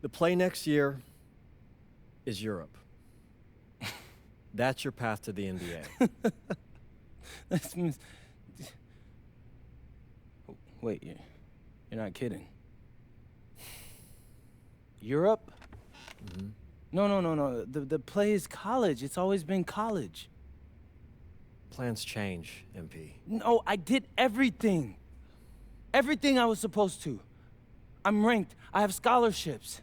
The play next year is Europe. That's your path to the NBA. That's Wait, you're not kidding. Europe? Mm-hmm. No. The play is college. It's always been college. Plans change, MP. No, I did everything. Everything I was supposed to. I'm ranked. I have scholarships.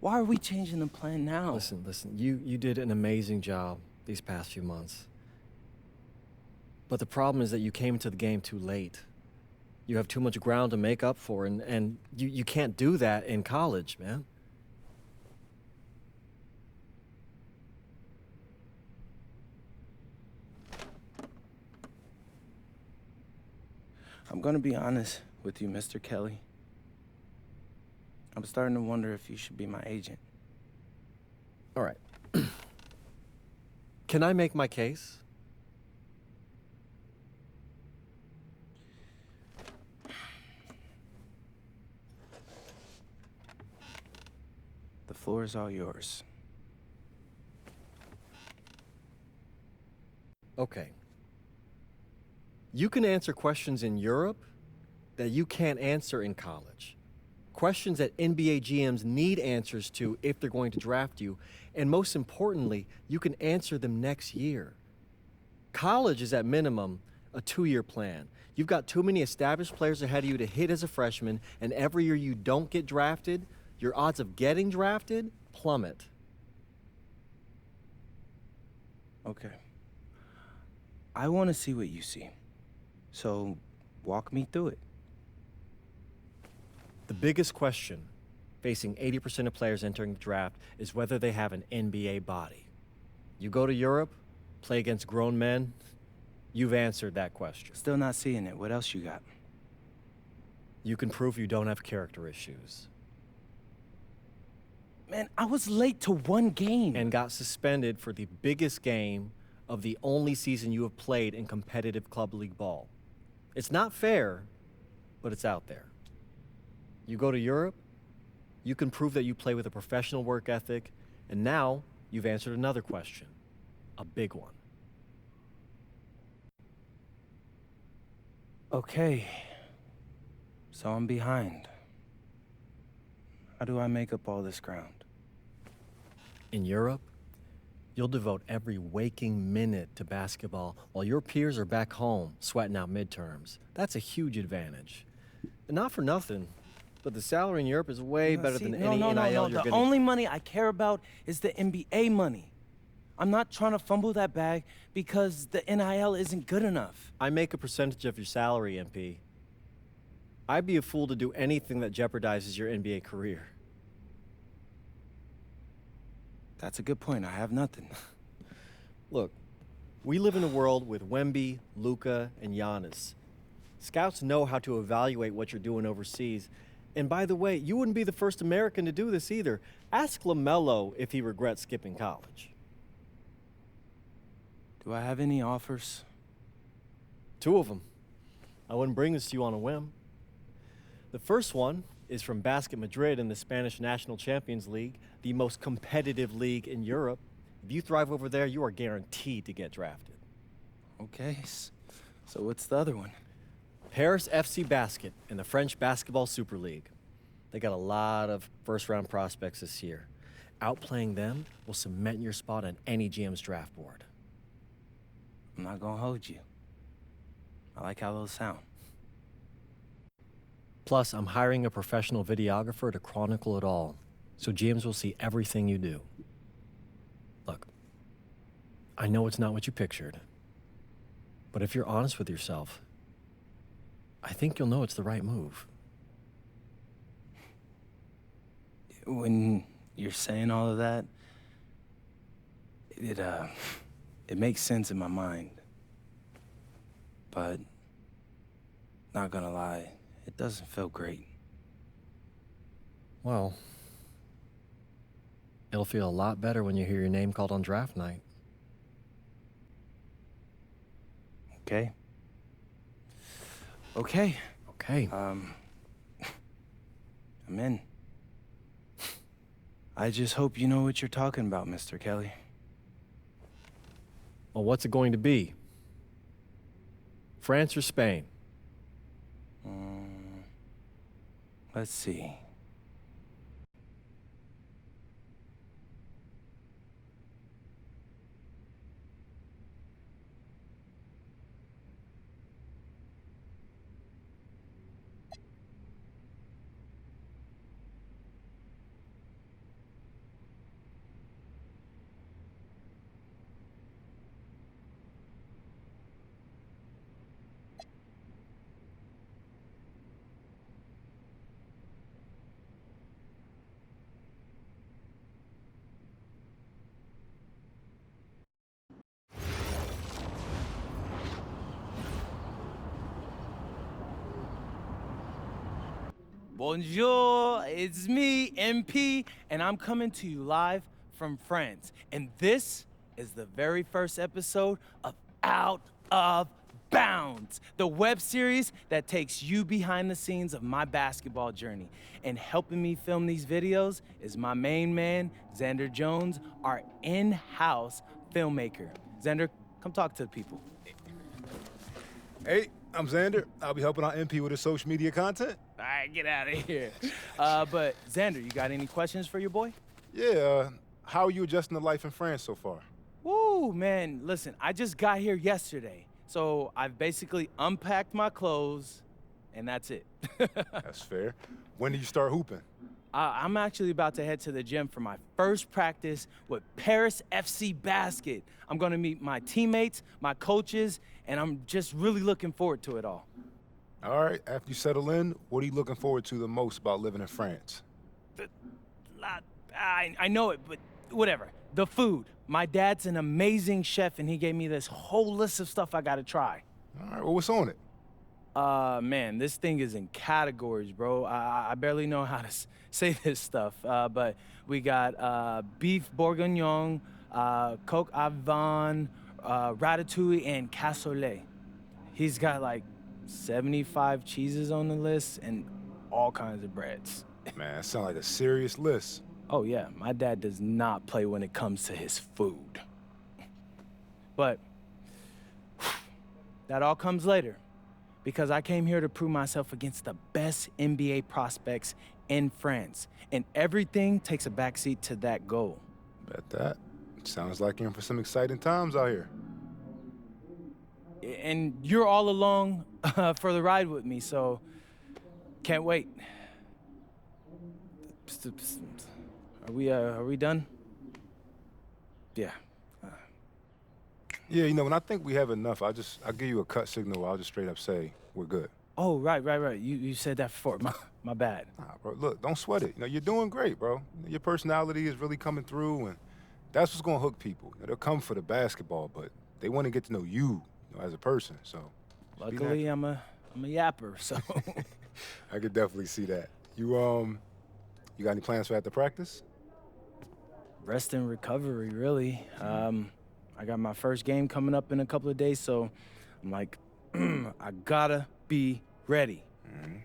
Why are we changing the plan now? Listen. You did an amazing job these past few months. But the problem is that you came into the game too late. You have too much ground to make up for, and you can't do that in college, man. I'm gonna be honest with you, Mr. Kelly. I'm starting to wonder if you should be my agent. All right. Can I make my case? The floor is all yours. Okay. You can answer questions in Europe that you can't answer in college. Questions that NBA GMs need answers to if they're going to draft you. And most importantly, you can answer them next year. College is at minimum a 2-year plan. You've got too many established players ahead of you to hit as a freshman, and every year you don't get drafted, your odds of getting drafted plummet. Okay. I want to see what you see. So, walk me through it. The biggest question facing 80% of players entering the draft is whether they have an NBA body. You go to Europe, play against grown men, you've answered that question. Still not seeing it. What else you got? You can prove you don't have character issues. Man, I was late to one game. And got suspended for the biggest game of the only season you have played in competitive club league ball. It's not fair, but it's out there. You go to Europe, you can prove that you play with a professional work ethic, and now you've answered another question, a big one. Okay. So I'm behind. How do I make up all this ground? In Europe, you'll devote every waking minute to basketball while your peers are back home sweating out midterms. That's a huge advantage. And not for nothing, but the salary in Europe is way better than any NIL you're The gonna... only money I care about is the NBA money. I'm not trying to fumble that bag because the NIL isn't good enough. I make a percentage of your salary, MP. I'd be a fool to do anything that jeopardizes your NBA career. That's a good point. I have nothing. Look, we live in a world with Wemby, Luka, and Giannis. Scouts know how to evaluate what you're doing overseas. And by the way, you wouldn't be the first American to do this either. Ask LaMelo if he regrets skipping college. Do I have any offers? 2 of them. I wouldn't bring this to you on a whim. The first one is from Basket Madrid in the Spanish National Champions League, the most competitive league in Europe. If you thrive over there, you are guaranteed to get drafted. Okay, so what's the other one? Paris FC Basket in the French Basketball Super League. They got a lot of first-round prospects this year. Outplaying them will cement your spot on any GM's draft board. I'm not gonna hold you. I like how those sound. Plus, I'm hiring a professional videographer to chronicle it all, so GMs will see everything you do. Look, I know it's not what you pictured, but if you're honest with yourself, I think you'll know it's the right move. When you're saying all of that, it makes sense in my mind. But, not gonna lie, it doesn't feel great. Well, it'll feel a lot better when you hear your name called on draft night. Okay? Okay. Okay. I'm in. I just hope you know what you're talking about, Mr. Kelly. Well, what's it going to be? France or Spain? Let's see. Bonjour, it's me, MP, and I'm coming to you live from France. And this is the very first episode of Out of Bounds, the web series that takes you behind the scenes of my basketball journey. And helping me film these videos is my main man, Xander Jones, our in-house filmmaker. Xander, come talk to the people. Hey, I'm Xander. I'll be helping out MP with his social media content. All right, get out of here. But Xander, you got any questions for your boy? Yeah, how are you adjusting to life in France so far? Woo, man, listen, I just got here yesterday. So I've basically unpacked my clothes, and that's it. That's fair. When do you start hooping? I'm actually about to head to the gym for my first practice with Paris FC Basket. I'm gonna meet my teammates, my coaches, and I'm just really looking forward to it all. All right, after you settle in, what are you looking forward to the most about living in France? I know it, but whatever. The food. My dad's an amazing chef, and he gave me this whole list of stuff I gotta try. All right, well, what's on it? Man, this thing is in categories, bro. I barely know how to say this stuff, but we got beef bourguignon, coq au vin, ratatouille, and cassoulet. He's got like 75 cheeses on the list and all kinds of breads. Man, that sounds like a serious list. Oh yeah, my dad does not play when it comes to his food. But that all comes later, because I came here to prove myself against the best NBA prospects in France, and everything takes a backseat to that goal. Bet that. Sounds like you're in for some exciting times out here. And you're all along for the ride with me, so can't wait. Are we done? Yeah. Yeah, you know, when I think we have enough, I'll give you a cut signal. I'll just straight up say we're good. Oh, right. You said that before. My bad. Nah, bro, look, don't sweat it. You know, you're doing great, bro. Your personality is really coming through, and that's what's gonna hook people. You know, they'll come for the basketball, but they want to get to know you, as a person. So, Luckily, I'm a yapper, so. I could definitely see that. You got any plans for after practice? Rest and recovery, really. I got my first game coming up in a couple of days, so I'm like, I gotta be ready. Mm-hmm.